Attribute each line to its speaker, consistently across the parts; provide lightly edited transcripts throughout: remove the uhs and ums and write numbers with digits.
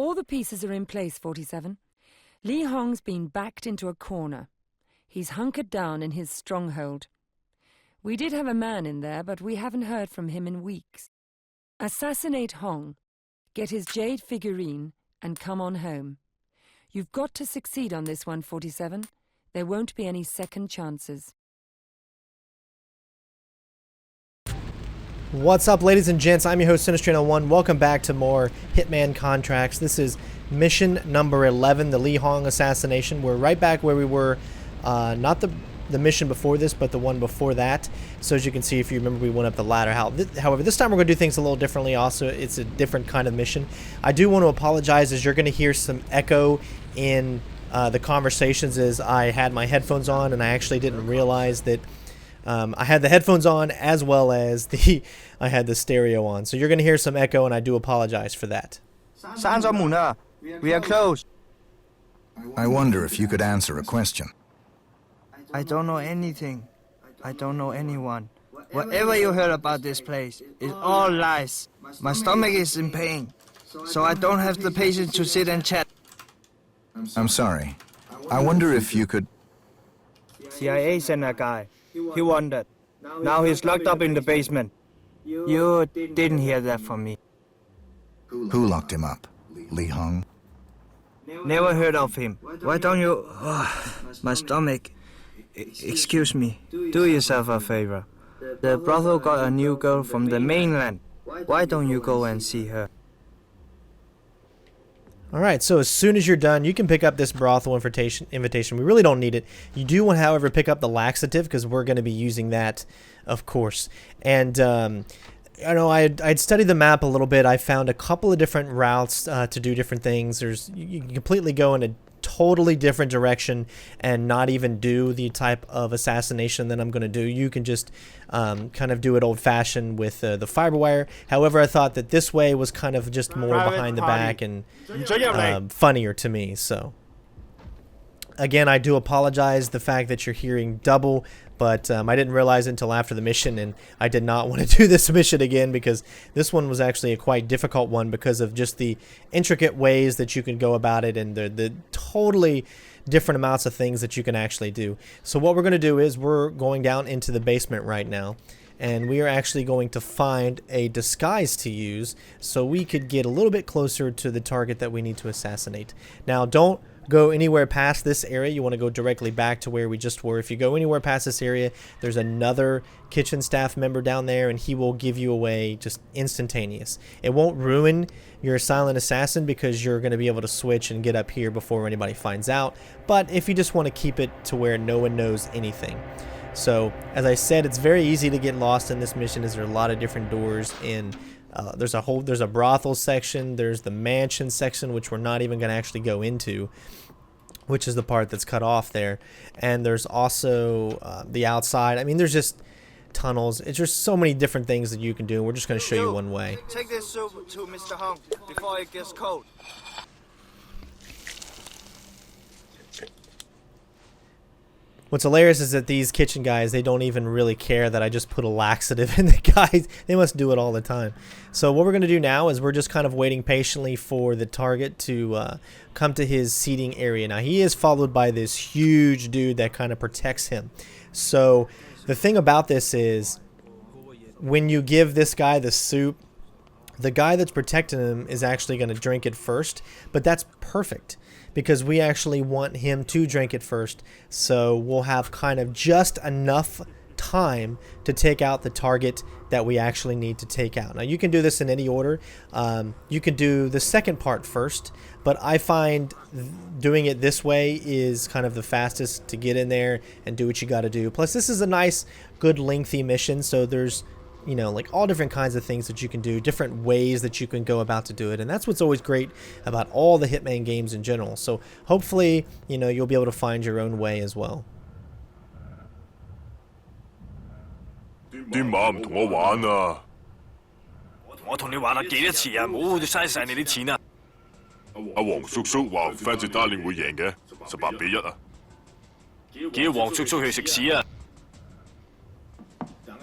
Speaker 1: All the pieces are in place, 47. Li Hong's been backed into a corner. He's hunkered down in his stronghold. We did have a man in there, but we haven't heard from him in weeks. Assassinate Hong, get his jade figurine, and come on home. You've got to succeed on this one, 47. There won't be any second chances.
Speaker 2: What's up, ladies and gents? I'm your host, Sinistry101. Welcome back to more Hitman contracts. This is mission number 11, the Li Hong assassination. We're right back where we were, not the mission before this, but the one before that. So as you can see, if you remember, we went up the ladder. However, this time we're going to do things a little differently. Also, it's a different kind of mission. I do want to apologize, as you're going to hear some echo in the conversations as I had my headphones on, and I actually didn't realize that I had the headphones on as well as I had the stereo on. So you're going to hear some echo, and I do apologize for that.
Speaker 3: We are close.
Speaker 4: I wonder if you could answer a question.
Speaker 3: I don't know anything. I don't know anyone. Whatever you heard about this place is all lies. My stomach is in pain, so I don't have the patience to sit and chat.
Speaker 4: I'm sorry. I wonder if you could...
Speaker 3: CIA sent a guy. He wandered. Now he's locked up in the basement. You didn't hear that from me.
Speaker 4: Who locked him up? Li Hong?
Speaker 3: Never heard of him. Why don't you... my stomach. Excuse me. Do yourself a favor. The brothel got a new girl from the mainland. Why don't you go and see her?
Speaker 2: Alright, so as soon as you're done, you can pick up this brothel invitation. We really don't need it. You do want to, however, pick up the laxative, because we're going to be using that, of course. And, I know I'd studied the map a little bit. I found a couple of different routes to do different things. You can completely go in a totally different direction and not even do the type of assassination that I'm going to do. You can just kind of do it old-fashioned with the fiber wire. However, I thought that this way was kind of just more behind the back and funnier to me. So again, I do apologize the fact that you're hearing double, but I didn't realize it until after the mission, and I did not want to do this mission again because this one was actually a quite difficult one because of just the intricate ways that you can go about it and the totally different amounts of things that you can actually do. So what we're going to do is we're going down into the basement right now, and we are actually going to find a disguise to use so we could get a little bit closer to the target that we need to assassinate. Now, don't go anywhere past this area. You want to go directly back to where we just were. If you go anywhere past this area, there's another kitchen staff member down there, and he will give you away just instantaneous. It won't ruin your silent assassin because you're going to be able to switch and get up here before anybody finds out, but if you just want to keep it to where no one knows anything. So as I said, it's very easy to get lost in this mission as there are a lot of different doors in. There's a brothel section, there's the mansion section, which we're not even going to actually go into, which is the part that's cut off there, and there's also the outside. I mean, there's just tunnels. It's just so many different things that you can do, and we're just going to show you one way.
Speaker 3: Take this soup to Mr. Hong before it gets cold.
Speaker 2: What's hilarious is that these kitchen guys, they don't even really care that I just put a laxative in the guys. They must do it all the time. So what we're going to do now is we're just kind of waiting patiently for the target to come to his seating area. Now, he is followed by this huge dude that kind of protects him. So the thing about this is when you give this guy the soup, the guy that's protecting him is actually going to drink it first, but that's perfect because we actually want him to drink it first, so we'll have kind of just enough time to take out the target that we actually need to take out. Now, you can do this in any order. You can do the second part first, but I find doing it this way is kind of the fastest to get in there and do what you got to do. Plus, this is a nice, good, lengthy mission, so there's, you know, like all different kinds of things that you can do, different ways that you can go about to do it, and that's what's always great about all the Hitman games in general. So hopefully, you know, you'll be able to find your own way as well.
Speaker 5: 啲馬唔同我玩啊！
Speaker 6: 我同你玩啦幾多次啊，唔好嘥晒你啲錢啊！
Speaker 5: 阿黃叔叔話 Fancy Darling 會贏嘅，18-1啊！
Speaker 6: 叫黃叔叔去食屎啊！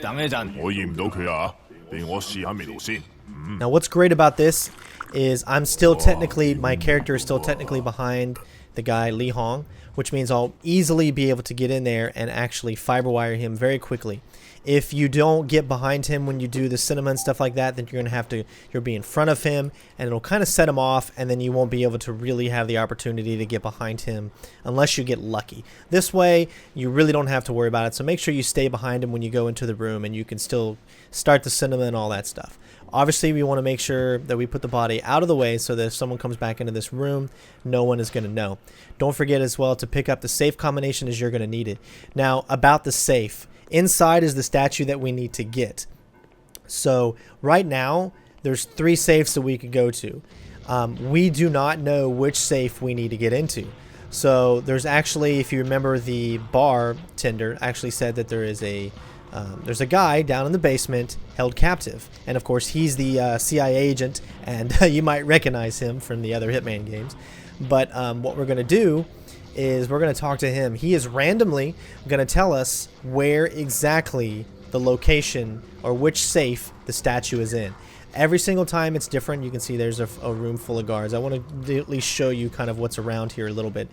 Speaker 6: 等一陣，
Speaker 5: 我驗唔到佢啊，俾我試下味道先。
Speaker 2: Now, what's great about this is I'm still technically, my character is still technically behind the guy Li Hong, which means I'll easily be able to get in there and actually fiber wire him very quickly. If you don't get behind him when you do the cinema and stuff like that, then you'll be in front of him, and it'll kind of set him off, and then you won't be able to really have the opportunity to get behind him unless you get lucky. This way, you really don't have to worry about it, so make sure you stay behind him when you go into the room, and you can still start the cinema and all that stuff. Obviously, we want to make sure that we put the body out of the way so that if someone comes back into this room, no one is going to know. Don't forget as well to pick up the safe combination as you're going to need it. Now, about the safe. Inside is the statue that we need to get. So right now, there's 3 safes that we could go to. We do not know which safe we need to get into. So there's actually, if you remember, the bartender actually said that there's a guy down in the basement held captive. And of course, he's the CIA agent, and you might recognize him from the other Hitman games. But what we're going to do is we're going to talk to him. He is randomly going to tell us where exactly the location or which safe the statue is in. Every single time it's different. You can see there's a room full of guards. I want to at least show you kind of what's around here a little bit.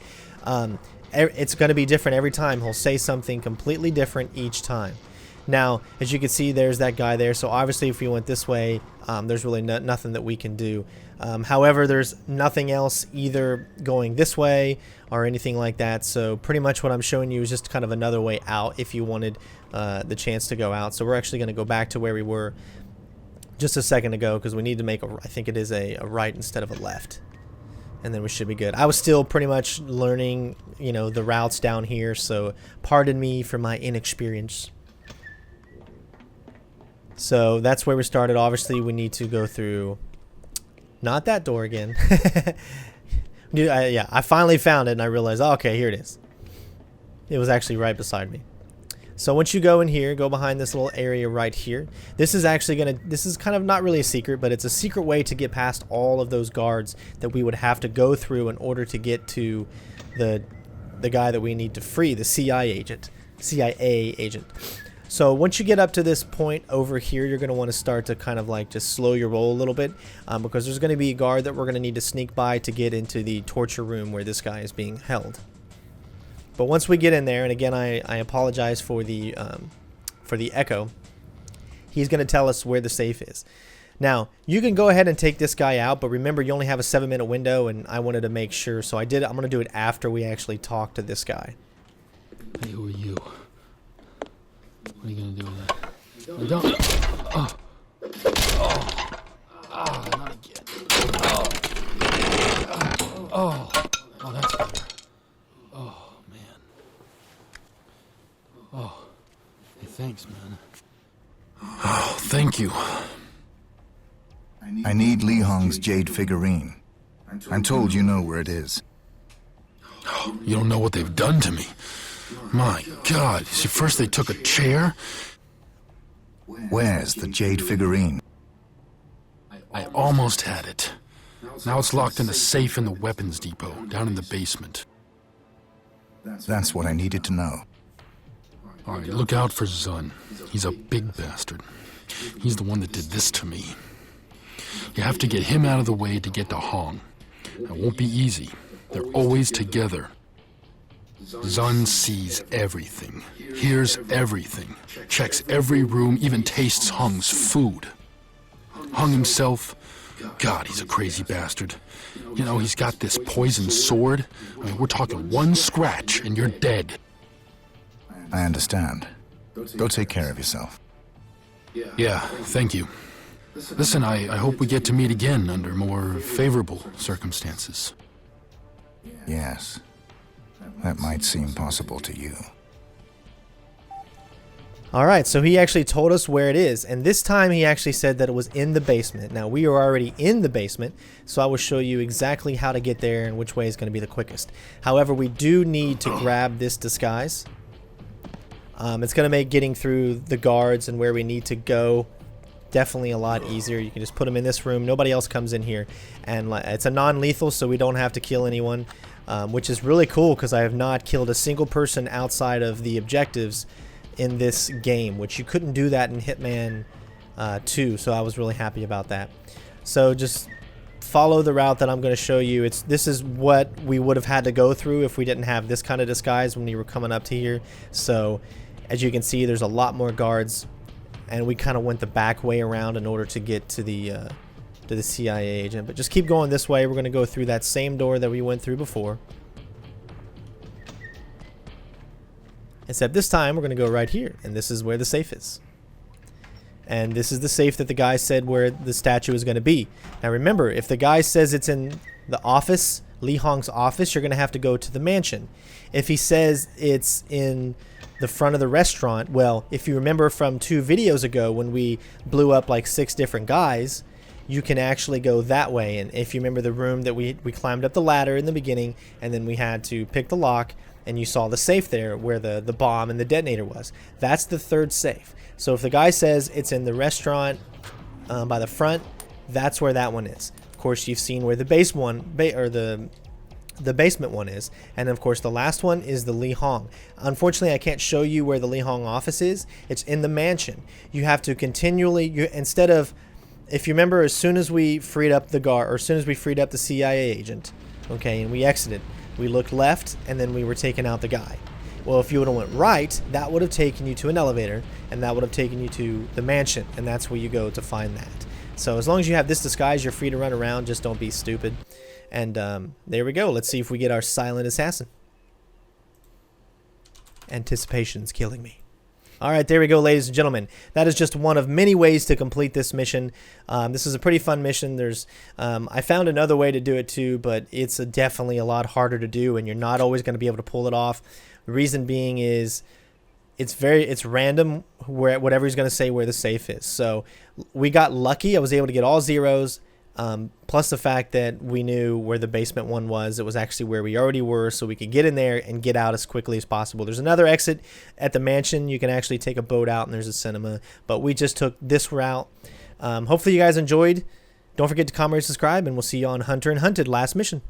Speaker 2: It's going to be different every time. He'll say something completely different each time. Now, as you can see, there's that guy there. So obviously, if we went this way, there's really nothing that we can do. However, there's nothing else either going this way or anything like that. So pretty much what I'm showing you is just kind of another way out if you wanted the chance to go out. So we're actually going to go back to where we were just a second ago because we need to make I think it is a right instead of a left. And then we should be good. I was still pretty much learning, the routes down here. So pardon me for my inexperience. So that's where we started. Obviously, we need to go through, not that door again. Yeah, I finally found it and I realized, oh, okay, here it is. It was actually right beside me. So once you go in here, go behind this little area right here. This is actually this is kind of not really a secret, but it's a secret way to get past all of those guards that we would have to go through in order to get to the guy that we need to free, the CIA agent. So once you get up to this point over here, you're going to want to start to kind of like just slow your roll a little bit because there's going to be a guard that we're going to need to sneak by to get into the torture room where this guy is being held. But once we get in there, and again, I apologize for the echo, he's going to tell us where the safe is. Now, you can go ahead and take this guy out, but remember, you only have a 7-minute window, and I wanted to make sure, so I'm going to do it after we actually talk to this guy.
Speaker 7: Hey, who are you? What are you gonna do with that? I don't. Not again. Oh, that's better. Oh, man. Oh, hey, thanks, man. Oh, thank you.
Speaker 4: I need Li Hong's jade figurine. I'm told you know where it is.
Speaker 7: Oh, you don't know what they've done to me. My God, see, first they took a chair.
Speaker 4: Where's the jade figurine?
Speaker 7: I almost had it. Now it's locked in a safe in the weapons depot, down in the basement.
Speaker 4: That's what I needed to know.
Speaker 7: All right, look out for Zun. He's a big bastard. He's the one that did this to me. You have to get him out of the way to get to Hong. It won't be easy. They're always together. Zun sees everything, hears everything, checks every room, even tastes Hong's food. Hong himself, God, he's a crazy bastard. He's got this poison sword. I mean, we're talking one scratch and you're dead.
Speaker 4: I understand. Go take care of yourself.
Speaker 7: Yeah, thank you. Listen, I hope we get to meet again under more favorable circumstances.
Speaker 4: Yes. That might seem possible to you.
Speaker 2: Alright, so he actually told us where it is, and this time he actually said that it was in the basement. Now, we are already in the basement, so I will show you exactly how to get there and which way is going to be the quickest. However, we do need to grab this disguise. It's going to make getting through the guards and where we need to go definitely a lot easier. You can just put them in this room. Nobody else comes in here, and it's a non-lethal, so we don't have to kill anyone. Which is really cool because I have not killed a single person outside of the objectives in this game, which you couldn't do that in Hitman too, so I was really happy about that. So just follow the route that I'm going to show you. This is what we would have had to go through if we didn't have this kind of disguise when we were coming up to here. So as you can see, there's a lot more guards, and we kind of went the back way around in order to get to the CIA agent. But just keep going this way. We're going to go through that same door that we went through before, except this time we're going to go right here, and this is where the safe is. And this is the safe that the guy said where the statue is going to be. Now remember, if the guy says it's in the office, Li Hong's office, you're going to have to go to the mansion. If he says it's in the front of the restaurant, well, if you remember from 2 videos ago when we blew up like 6 different guys, you can actually go that way. And if you remember the room that we climbed up the ladder in the beginning, and then we had to pick the lock, and you saw the safe there where the bomb and the detonator was. That's the 3rd safe. So if the guy says it's in the restaurant by the front, that's where that one is. Of course, you've seen where the the basement one is, and of course the last one is the Li Hong. Unfortunately, I can't show you where the Li Hong office is. It's in the mansion. You have to continually, instead of, if you remember, as soon as we freed up the guard, or as soon as we freed up the CIA agent, okay, and we exited, we looked left, and then we were taking out the guy. Well, if you would have went right, that would have taken you to an elevator, and that would have taken you to the mansion, and that's where you go to find that. So as long as you have this disguise, you're free to run around. Just don't be stupid. And there we go. Let's see if we get our silent assassin. Anticipation's killing me. All right, there we go, ladies and gentlemen. That is just one of many ways to complete this mission. This is a pretty fun mission. There's, I found another way to do it too, but it's definitely a lot harder to do, and you're not always going to be able to pull it off. The reason being is it's random where whatever he's going to say where the safe is. So we got lucky. I was able to get all zeros. Plus the fact that we knew where the basement one was. It was actually where we already were, so we could get in there and get out as quickly as possible. There's another exit at the mansion. You can actually take a boat out, and there's a cinema, but we just took this route. Hopefully you guys enjoyed. Don't forget to comment, rate, subscribe, and we'll see you on Hunter and Hunted Last Mission.